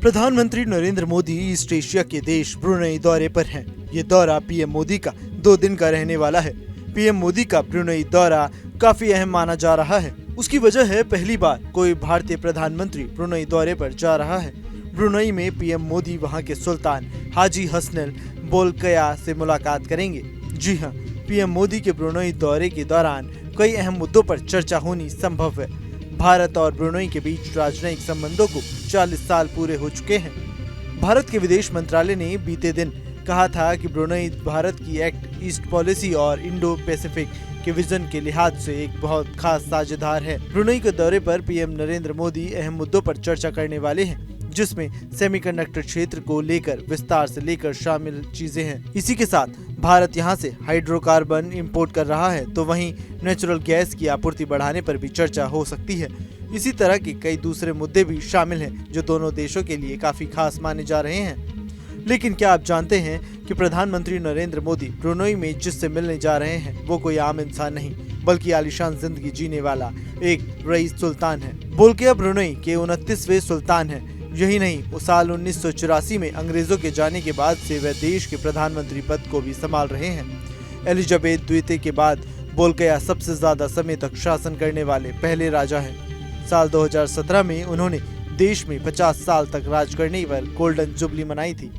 प्रधानमंत्री Narendra Modi east Asia के देश ब्रुनेई दौरे पर हैं। ये दौरा पीएम मोदी का 2 दिन का रहने वाला है। पीएम मोदी का ब्रुनेई दौरा काफी अहम माना जा रहा है। उसकी वजह है पहली बार कोई भारतीय प्रधानमंत्री ब्रुनेई दौरे पर जा रहा है। ब्रुनेई में पीएम मोदी वहां के सुल्तान हाजी हसनल बोलकिया से मुलाकात करेंगे। जी हाँ, पीएम मोदी के ब्रुनेई दौरे के दौरान कई अहम मुद्दों पर चर्चा होनी संभव है। भारत और ब्रुनेई के बीच राजनयिक संबंधों को 40 साल पूरे हो चुके हैं। भारत के विदेश मंत्रालय ने बीते दिन कहा था कि ब्रुनेई भारत की एक्ट ईस्ट पॉलिसी और इंडो पैसिफिक के विजन के लिहाज से एक बहुत खास साझेदार है। ब्रुनेई के दौरे पर पीएम नरेंद्र मोदी अहम मुद्दों पर चर्चा करने वाले हैं, जिसमें सेमीकंडक्टर क्षेत्र को लेकर विस्तार से लेकर शामिल चीजें हैं। इसी के साथ भारत यहां से हाइड्रोकार्बन इंपोर्ट कर रहा है, तो वहीं नेचुरल गैस की आपूर्ति बढ़ाने पर भी चर्चा हो सकती है। इसी तरह के कई दूसरे मुद्दे भी शामिल हैं, जो दोनों देशों के लिए काफी खास माने जा रहे हैं। लेकिन क्या आप जानते हैं कि प्रधानमंत्री नरेंद्र मोदी ब्रुनेई में जिससे मिलने जा रहे हैं वो कोई आम इंसान नहीं, बल्कि आलीशान जिंदगी जीने वाला एक रईस सुल्तान है। बोलकिया ब्रुनेई के 29वें सुल्तान हैं। यही नहीं, वो साल 1984 में अंग्रेजों के जाने के बाद से वह देश के प्रधानमंत्री पद को भी संभाल रहे हैं। एलिजाबेथ द्वितीय के बाद बोलकिया सबसे ज्यादा समय तक शासन करने वाले पहले राजा हैं। साल 2017 में उन्होंने देश में 50 साल तक राज करने पर गोल्डन जुबली मनाई थी।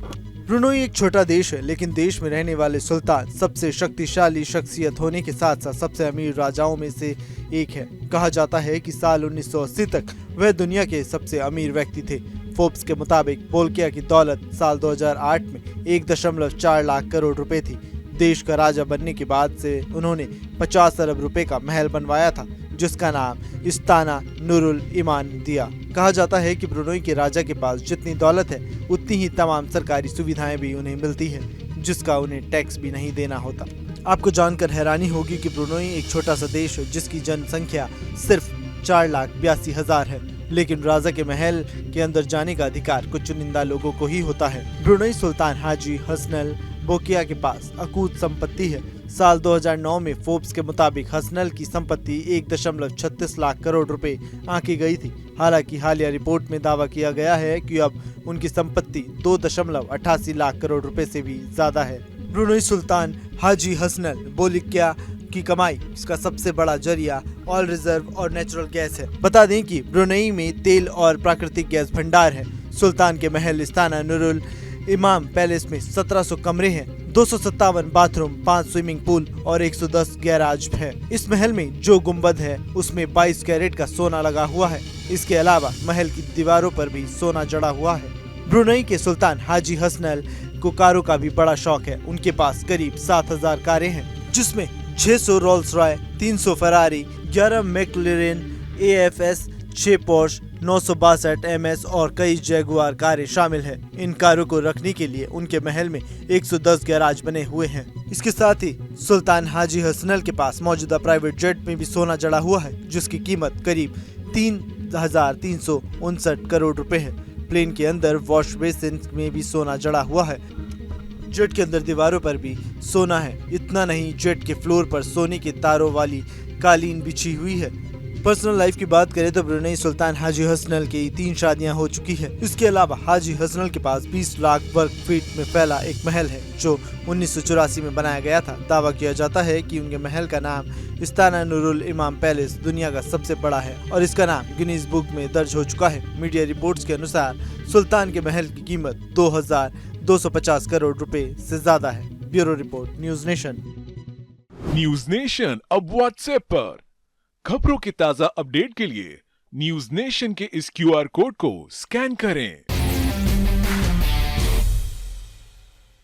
ब्रुनेई एक छोटा देश है, लेकिन देश में रहने वाले सुल्तान सबसे शक्तिशाली शख्सियत होने के साथ साथ सबसे अमीर राजाओं में से एक है। कहा जाता है कि साल 1980 तक वह दुनिया के सबसे अमीर व्यक्ति थे। फोर्ब्स के मुताबिक बोलकिया की दौलत साल 2008 में 1.4 लाख करोड़ रुपए थी। देश का राजा बनने के बाद से उन्होंने 50 अरब रुपए का महल बनवाया था, जिसका नाम इस्ताना नूरुल ईमान दिया। कहा जाता है कि ब्रुनेई के राजा के पास जितनी दौलत है, उतनी ही तमाम सरकारी सुविधाएं भी उन्हें मिलती है, जिसका उन्हें टैक्स भी नहीं देना होता। आपको जानकर हैरानी होगी कि ब्रुनेई एक छोटा सा देश है, जिसकी जनसंख्या सिर्फ 4,82,000 है, लेकिन राजा के महल के अंदर जाने का अधिकार कुछ चुनिंदा लोगों को ही होता है। ब्रुनेई सुल्तान हाजी हसनल बोलकिया के पास अकूत संपत्ति है। साल 2009 में फोर्ब्स के मुताबिक हसनल की संपत्ति 1.36 लाख करोड़ रुपए आंकी गई थी। हालांकि हालिया रिपोर्ट में दावा किया गया है कि अब उनकी संपत्ति 2.88 लाख करोड़ रुपए से भी ज्यादा है। ब्रुनेई सुल्तान हाजी हसनल बोलकिया की कमाई इसका सबसे बड़ा जरिया ऑयल रिजर्व और नेचुरल गैस है। बता दें कि ब्रुनेई में तेल और प्राकृतिक गैस भंडार है। सुल्तान के महल इस्ताना नूरुल इमाम पैलेस में 1700 कमरे हैं, 257 बाथरूम, 5 स्विमिंग पूल और 110 गैराज है। इस महल में जो गुंबद है उसमें 22 कैरेट का सोना लगा हुआ है। इसके अलावा महल की दीवारों पर भी सोना जड़ा हुआ है। ब्रुनेई के सुल्तान हाजी हसनल को कारों का भी बड़ा शौक है। उनके पास करीब 7000 कारें हैं, जिसमें 600 Rolls Royce, 300 Ferrari, 11 McLaren AFS, 6 Porsche, 962 MS और कई जैगुआर कारें शामिल हैं। इन कारों को रखने के लिए उनके महल में 110 गैराज बने हुए हैं। इसके साथ ही सुल्तान हाजी हसनल के पास मौजूदा प्राइवेट जेट में भी सोना जड़ा हुआ है, जिसकी कीमत करीब 3,359 करोड़ रुपए है। प्लेन के अंदर वॉश बेसिन में भी सोना जड़ा हुआ है। जेट के अंदर दीवारों पर भी सोना है। इतना नहीं, जेट के फ्लोर पर सोने के तारों वाली कालीन बिछी हुई है। पर्सनल लाइफ की बात करें तो ब्रुनेई सुल्तान हाजी हसनल की 3 शादियां हो चुकी है। इसके अलावा हाजी हसनल के पास 20 लाख वर्ग फीट में फैला एक महल है, जो 1984 में बनाया गया था। दावा किया जाता है कि उनके महल का नाम इस्ताना नूरुल इमाम पैलेस दुनिया का सबसे बड़ा है और इसका नाम गिनीज बुक में दर्ज हो चुका है। मीडिया रिपोर्ट्स के अनुसार सुल्तान के महल की कीमत 2,250 करोड़ रुपए से ज्यादा है। Bureau report, news nation. News nation अब व्हाट्सएप पर खबरों के ताजा अपडेट के लिए न्यूज नेशन के इस QR कोड को स्कैन करें।